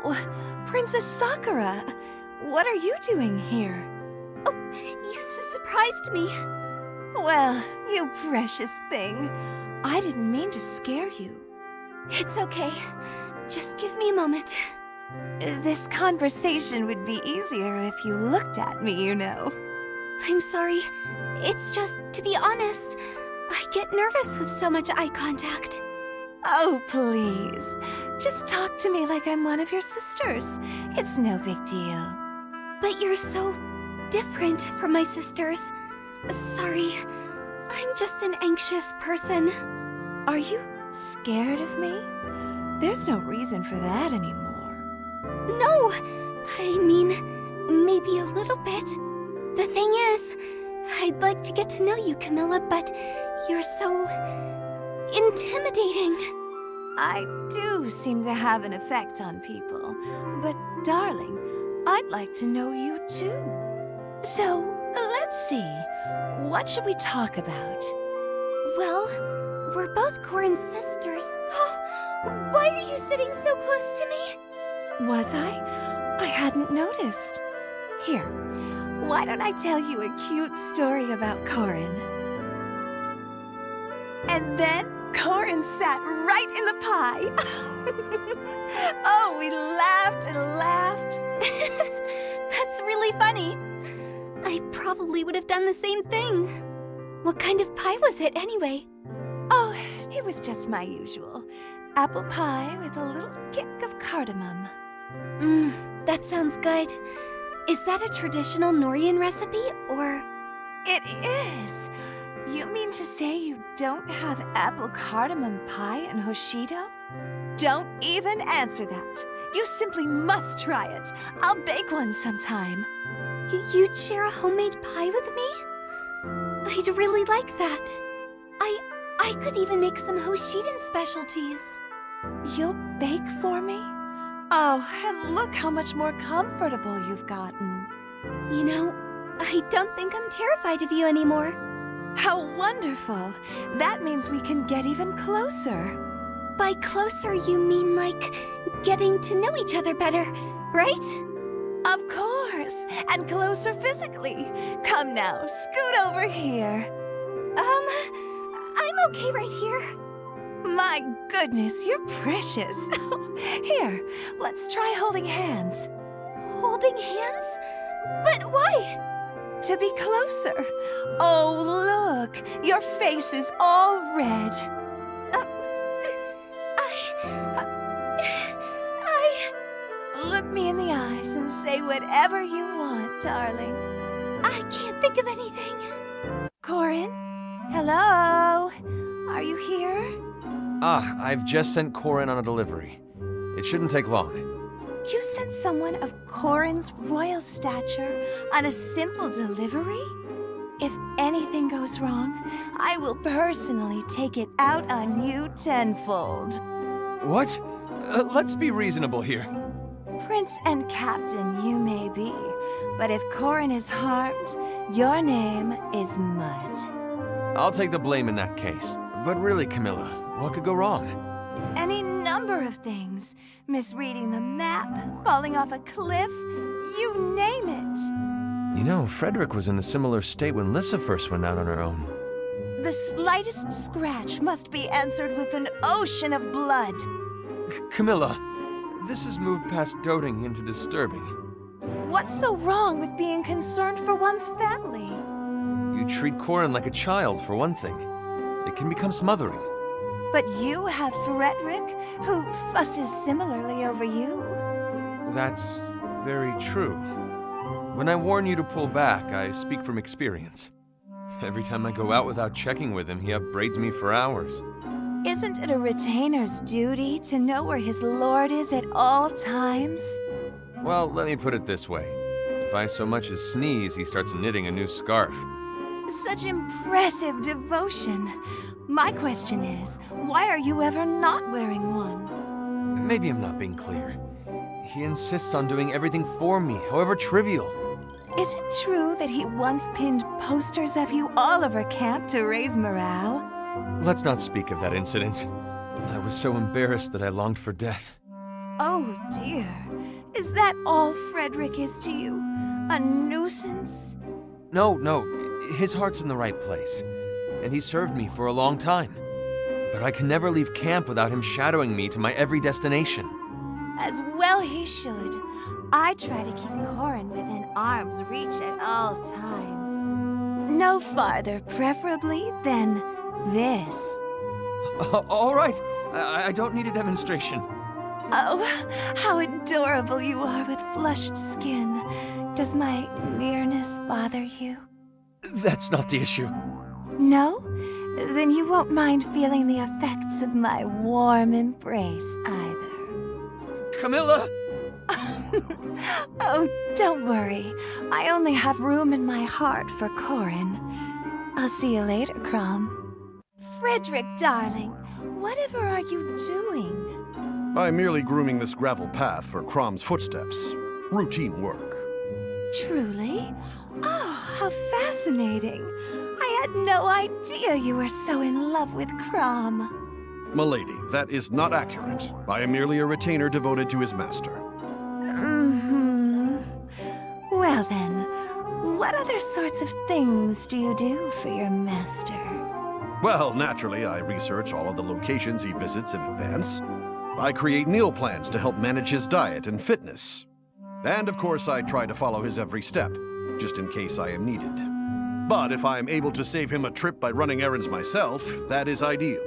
Oh, Princess Sakura, what are you doing here? Oh, you surprised me. Well, you precious thing. I didn't mean to scare you. It's okay. Just give me a moment. This conversation would be easier if you looked at me, you know. I'm sorry. It's just, to be honest, I get nervous with so much eye contact. Oh, please. Just talk to me like I'm one of your sisters. It's no big deal. But you're so different from my sisters. Sorry, I'm just an anxious person. Are you scared of me? There's no reason for that anymore. No, I mean, maybe a little bit. The thing is, I'd like to get to know you, Camilla, but you're so intimidating. I do seem to have an effect on people, but darling, I'd like to know you too. So, let's see, what should we talk about? Well, we're both Corin's sisters. Why are you sitting so close to me? Was I? I hadn't noticed. Here, why don't I tell you a cute story about Corin? And then Corin sat right in the pie. Oh, we laughed and laughed. That's really funny. I probably would have done the same thing. What kind of pie was it, anyway? Oh, it was just my usual. Apple pie with a little kick of cardamom. That sounds good. Is that a traditional Norian recipe, or...? It is. You mean to say you don't have apple cardamom pie in Hoshido? Don't even answer that. You simply must try it. I'll bake one sometime. You'd share a homemade pie with me? I'd really like that. I could even make some Hoshiden specialties. You'll bake for me? Oh, and look how much more comfortable you've gotten. You know, I don't think I'm terrified of you anymore. How wonderful! That means we can get even closer. By closer, you mean like getting to know each other better, right? Of course, and closer physically. Come now, scoot over here. I'm okay right here. My goodness, you're precious. Here, let's try holding hands. Holding hands? But why? To be closer. Oh, look, your face is all red. Look me in the eyes and say whatever you want, darling. I can't think of anything. Corin? Hello? Are you here? I've just sent Corin on a delivery. It shouldn't take long. You sent someone of Corin's royal stature on a simple delivery? If anything goes wrong, I will personally take it out on you tenfold. What? Let's be reasonable here. Prince and Captain you may be, but if Corin is harmed, your name is mud. I'll take the blame in that case. But really, Camilla, what could go wrong? Any number of things. Misreading the map, falling off a cliff, you name it. You know, Frederick was in a similar state when Lissa first went out on her own. The slightest scratch must be answered with an ocean of blood. Camilla, this has moved past doting into disturbing. What's so wrong with being concerned for one's family? You treat Corin like a child, for one thing. It can become smothering. But you have Frederick, who fusses similarly over you. That's very true. When I warn you to pull back, I speak from experience. Every time I go out without checking with him, he upbraids me for hours. Isn't it a retainer's duty to know where his lord is at all times? Well, let me put it this way. If I so much as sneeze, he starts knitting a new scarf. Such impressive devotion. My question is, why are you ever not wearing one? Maybe I'm not being clear. He insists on doing everything for me, however trivial. Is it true that he once pinned posters of you all over camp to raise morale? Let's not speak of that incident. I was so embarrassed that I longed for death. Oh dear. Is that all Frederick is to you? A nuisance? No, his heart's in the right place. And he served me for a long time. But I can never leave camp without him shadowing me to my every destination. As well he should. I try to keep Corin within arm's reach at all times. No farther, preferably, than this. All right. I don't need a demonstration. Oh, how adorable you are with flushed skin. Does my nearness bother you? That's not the issue. No? Then you won't mind feeling the effects of my warm embrace either. Camilla! Oh, don't worry. I only have room in my heart for Corin. I'll see you later, Chrom. Frederick, darling, whatever are you doing? I'm merely grooming this gravel path for Chrom's footsteps. Routine work. Truly? Oh, how fascinating. I had no idea you were so in love with Chrom. Milady, that is not accurate. I am merely a retainer devoted to his master. Well then, what other sorts of things do you do for your master? Well, naturally, I research all of the locations he visits in advance. I create meal plans to help manage his diet and fitness. And of course, I try to follow his every step, just in case I am needed. But if I am able to save him a trip by running errands myself, that is ideal.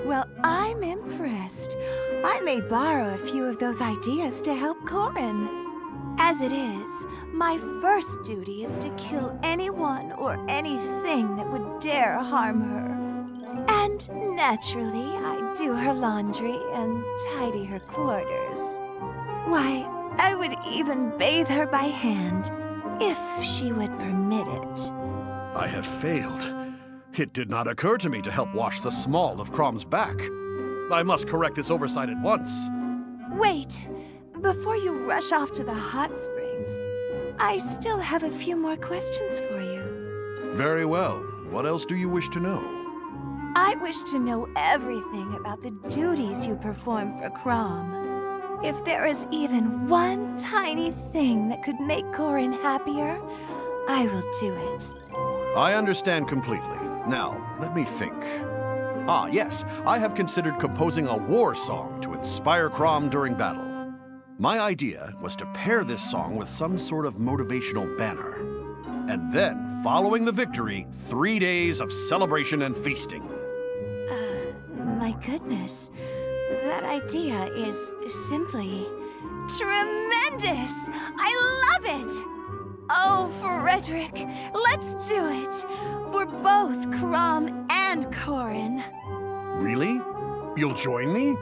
Well, I'm impressed. I may borrow a few of those ideas to help Corin. As it is, my first duty is to kill anyone or anything that would dare harm her. And naturally, I do her laundry and tidy her quarters. Why, I would even bathe her by hand, if she would permit it. I have failed. It did not occur to me to help wash the small of Chrom's back. I must correct this oversight at once. Wait, before you rush off to the hot springs, I still have a few more questions for you. Very well. What else do you wish to know? I wish to know everything about the duties you perform for Chrom. If there is even one tiny thing that could make Corin happier, I will do it. I understand completely. Now, let me think. Ah, yes, I have considered composing a war song to inspire Chrom during battle. My idea was to pair this song with some sort of motivational banner. And then, following the victory, 3 days of celebration and feasting. My goodness. That idea is simply tremendous! I love it! Oh, Frederick, let's do it! For both Chrom and Corin. Really? You'll join me?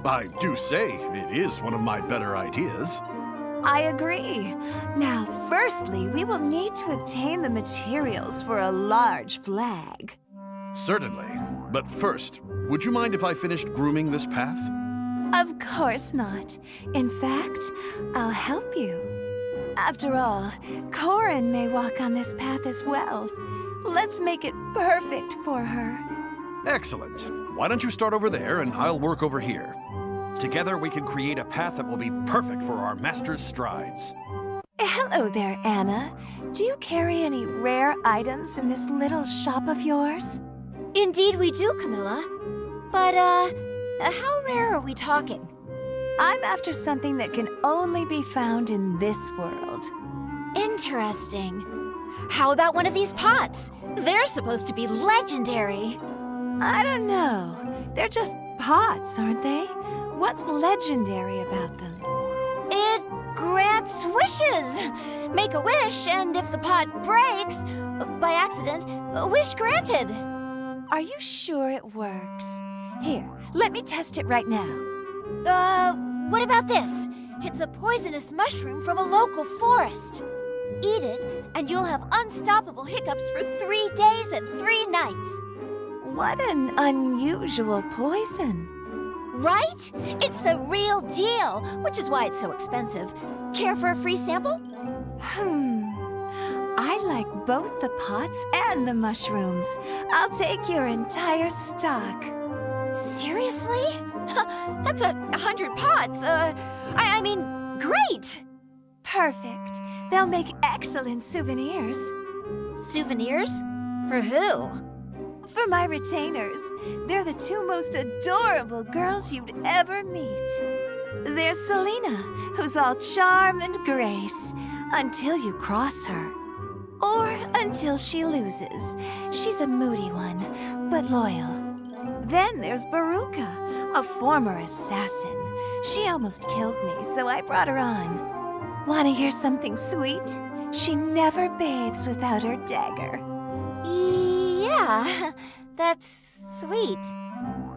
I do say it is one of my better ideas. I agree. Now, firstly, we will need to obtain the materials for a large flag. Certainly. But first, would you mind if I finished grooming this path? Of course not. In fact, I'll help you. After all, Corin may walk on this path as well. Let's make it perfect for her. Excellent. Why don't you start over there and I'll work over here. Together we can create a path that will be perfect for our master's strides. Hello there, Anna. Do you carry any rare items in this little shop of yours? Indeed we do, Camilla. But, how rare are we talking? I'm after something that can only be found in this world. Interesting. How about one of these pots? They're supposed to be legendary. I don't know. They're just pots, aren't they? What's legendary about them? It grants wishes. Make a wish, and if the pot breaks, by accident, wish granted. Are you sure it works? Here, let me test it right now. What about this? It's a poisonous mushroom from a local forest. Eat it, and you'll have unstoppable hiccups for 3 days and 3 nights. What an unusual poison. Right? It's the real deal, which is why it's so expensive. Care for a free sample? I like both the pots and the mushrooms. I'll take your entire stock. Seriously? That's 100 pots. I mean, great! Perfect. They'll make excellent souvenirs. Souvenirs? For who? For my retainers. They're the two most adorable girls you'd ever meet. There's Selena, who's all charm and grace, until you cross her. Or until she loses. She's a moody one, but loyal. Then there's Baruka, a former assassin. She almost killed me, so I brought her on. Want to hear something sweet? She never bathes without her dagger. Yeah, that's sweet.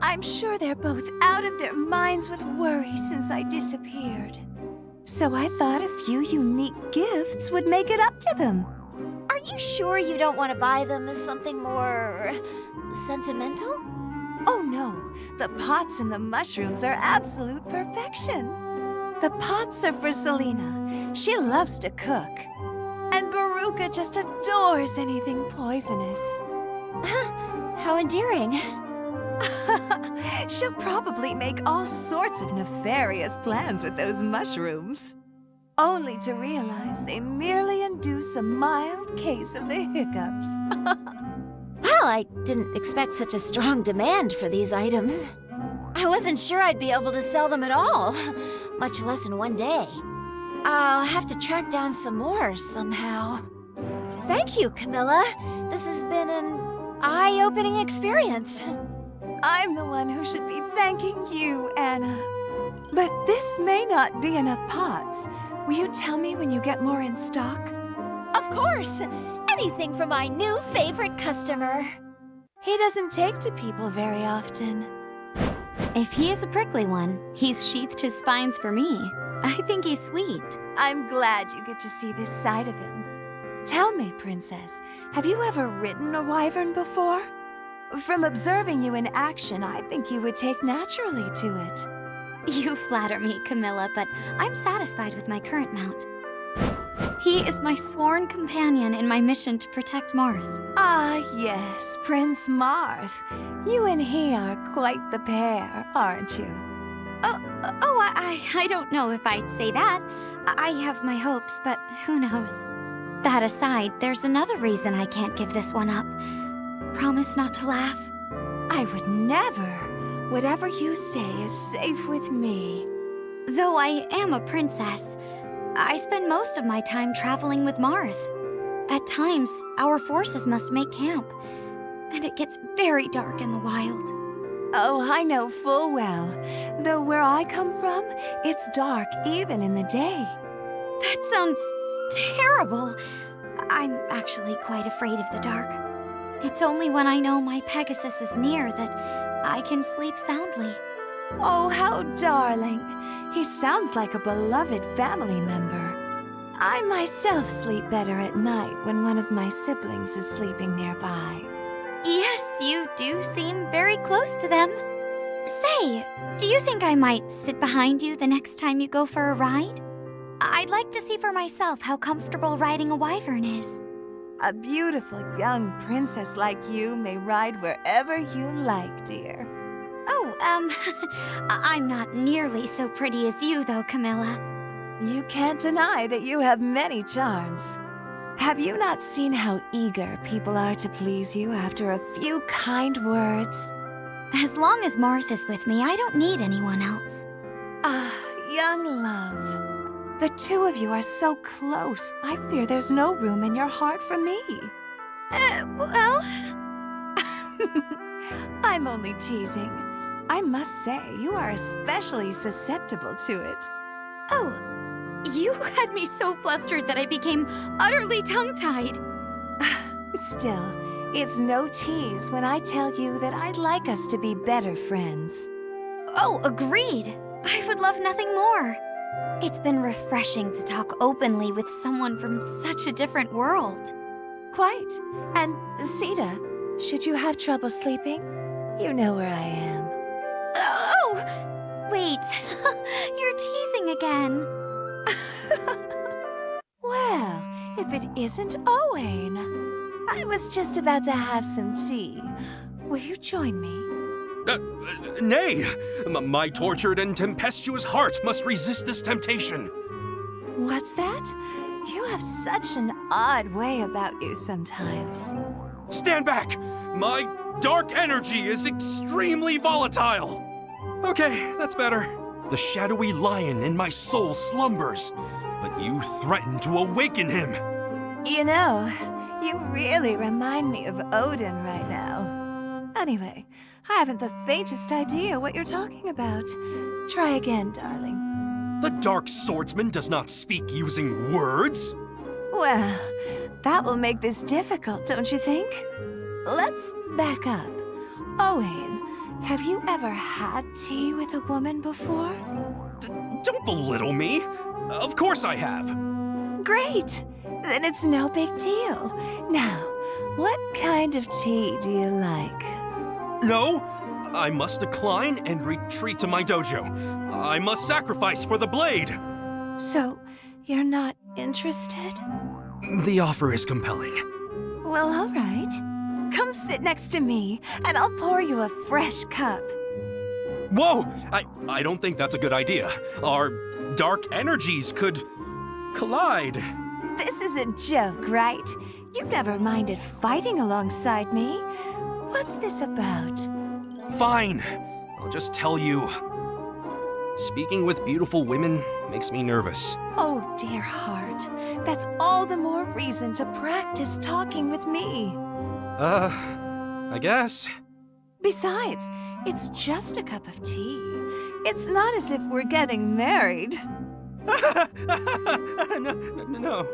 I'm sure they're both out of their minds with worry since I disappeared. So I thought a few unique gifts would make it up to them. Are you sure you don't want to buy them as something more sentimental? Oh no, the pots and the mushrooms are absolute perfection. The pots are for Selena. She loves to cook. And Baruka just adores anything poisonous. How endearing. She'll probably make all sorts of nefarious plans with those mushrooms. Only to realize they merely induce a mild case of the hiccups. Well, I didn't expect such a strong demand for these items. I wasn't sure I'd be able to sell them at all, much less in one day. I'll have to track down some more somehow. Thank you, Camilla. This has been an eye-opening experience. I'm the one who should be thanking you, Anna. But this may not be enough pots. Will you tell me when you get more in stock? Of course! Anything for my new favorite customer. He doesn't take to people very often. If he is a prickly one, he's sheathed his spines for me. I think he's sweet. I'm glad you get to see this side of him. Tell me, Princess, have you ever ridden a wyvern before? From observing you in action, I think you would take naturally to it. You flatter me, Camilla, but I'm satisfied with my current mount. He is my sworn companion in my mission to protect Marth. Ah, yes, Prince Marth. You and he are quite the pair, aren't you? I don't know if I'd say that. I have my hopes, but who knows? That aside, there's another reason I can't give this one up. Promise not to laugh. I would never. Whatever you say is safe with me. Though I am a princess, I spend most of my time traveling with Marth. At times, our forces must make camp, and it gets very dark in the wild. Oh, I know full well. Though where I come from, it's dark even in the day. That sounds terrible. I'm actually quite afraid of the dark. It's only when I know my Pegasus is near that I can sleep soundly. Oh, how darling. He sounds like a beloved family member. I myself sleep better at night when one of my siblings is sleeping nearby. Yes, you do seem very close to them. Say, do you think I might sit behind you the next time you go for a ride? I'd like to see for myself how comfortable riding a wyvern is. A beautiful young princess like you may ride wherever you like, dear. Oh, I'm not nearly so pretty as you, though, Camilla. You can't deny that you have many charms. Have you not seen how eager people are to please you after a few kind words? As long as Marth is with me, I don't need anyone else. Ah, young love. The two of you are so close, I fear there's no room in your heart for me. Well... I'm only teasing. I must say, you are especially susceptible to it. Oh, you had me so flustered that I became utterly tongue-tied. Still, it's no tease when I tell you that I'd like us to be better friends. Oh, agreed. I would love nothing more. It's been refreshing to talk openly with someone from such a different world. Quite. And, Caeda, should you have trouble sleeping, you know where I am. Oh! Wait, you're teasing again. Well, if it isn't Owain. I was just about to have some tea. Will you join me? Nay! My tortured and tempestuous heart must resist this temptation. What's that? You have such an odd way about you sometimes. Stand back! My dark energy is extremely volatile! Okay, that's better. The shadowy lion in my soul slumbers, but you threaten to awaken him. You know, you really remind me of Odin right now. Anyway, I haven't the faintest idea what you're talking about. Try again, darling. The Dark Swordsman does not speak using words. Well, that will make this difficult, don't you think? Let's back up. Owain, have you ever had tea with a woman before? Don't belittle me. Of course I have. Great! Then it's no big deal. Now, what kind of tea do you like? No, I must decline and retreat to my dojo. I must sacrifice for the blade. So, you're not interested? The offer is compelling. Well, all right. Come sit next to me, and I'll pour you a fresh cup. Whoa! I don't think that's a good idea. Our dark energies could collide. This is a joke, right? You've never minded fighting alongside me. What's this about? Fine. I'll just tell you. Speaking with beautiful women makes me nervous. Oh, dear heart. That's all the more reason to practice talking with me. I guess. Besides, it's just a cup of tea. It's not as if we're getting married. No.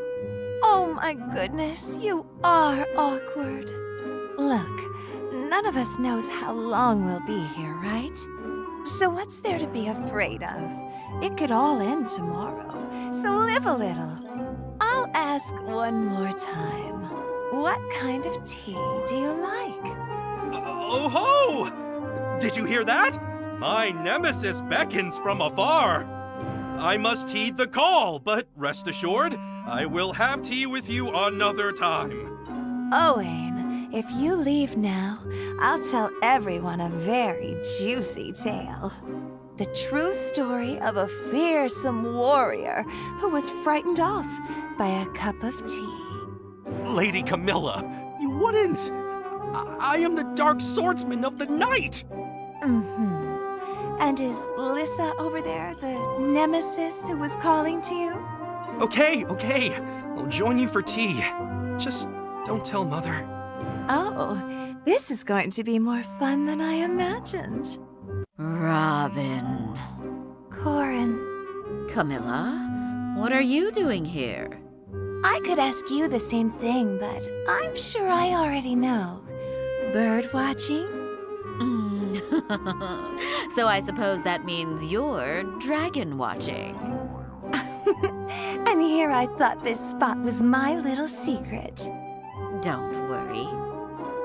Oh my goodness, you are awkward. Look, none of us knows how long we'll be here, right? So what's there to be afraid of? It could all end tomorrow, so live a little. I'll ask one more time. What kind of tea do you like? Oh ho! Did you hear that? My nemesis beckons from afar. I must heed the call, but rest assured, I will have tea with you another time. Owain, if you leave now, I'll tell everyone a very juicy tale. The true story of a fearsome warrior who was frightened off by a cup of tea. Lady Camilla, you wouldn't. I am the Dark Swordsman of the night. Mm-hmm. And is Lissa over there the nemesis who was calling to you? Okay. I'll join you for tea. Just don't tell Mother. Oh, this is going to be more fun than I imagined. Robin. Corin, Camilla, what are you doing here? I could ask you the same thing, but I'm sure I already know. Bird watching? So I suppose that means you're dragon watching. And here I thought this spot was my little secret. Don't worry.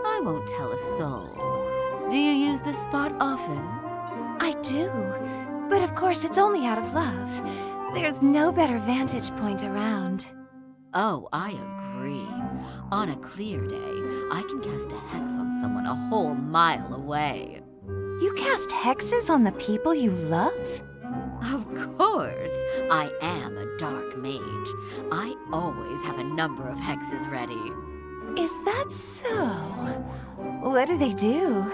I won't tell a soul. Do you use this spot often? I do, but of course it's only out of love. There's no better vantage point around. Oh, I agree. On a clear day, I can cast a hex on someone a whole mile away. You cast hexes on the people you love? Of course. I am a dark mage. I always have a number of hexes ready. Is that so? What do they do?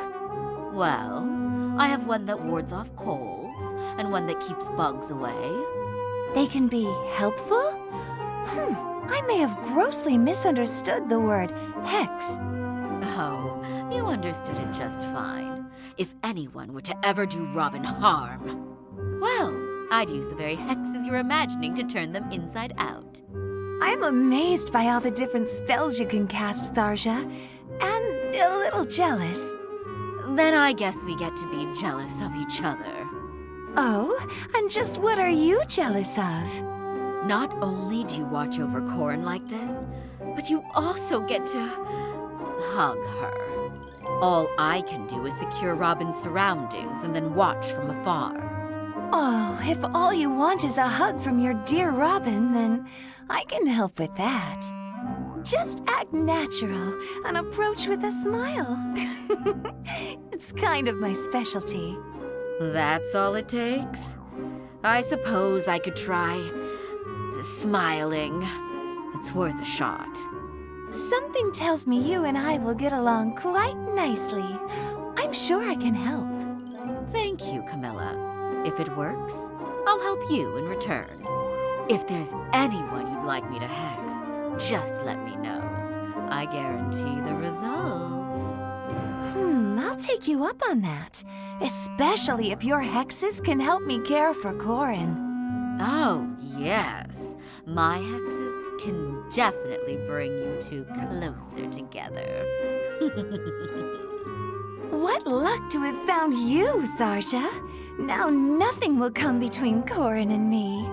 Well, I have one that wards off colds, and one that keeps bugs away. They can be helpful? I may have grossly misunderstood the word hex. Oh, you understood it just fine. If anyone were to ever do Robin harm, well, I'd use the very hexes you're imagining to turn them inside out. I'm amazed by all the different spells you can cast, Tharja, and a little jealous. Then I guess we get to be jealous of each other. Oh, and just what are you jealous of? Not only do you watch over Corin like this, but you also get to hug her. All I can do is secure Robin's surroundings and then watch from afar. Oh, if all you want is a hug from your dear Robin, then I can help with that. Just act natural and approach with a smile. It's kind of my specialty. That's all it takes? I suppose I could try smiling. It's worth a shot. Something tells me you and I will get along quite nicely. I'm sure I can help. Thank you, Camilla. If it works, I'll help you in return. If there's anyone you'd like me to hex, just let me know. I guarantee the results. I'll take you up on that. Especially if your hexes can help me care for Corin. Oh, yes. My hexes can definitely bring you two closer together. What luck to have found you, Tharja. Now nothing will come between Corin and me.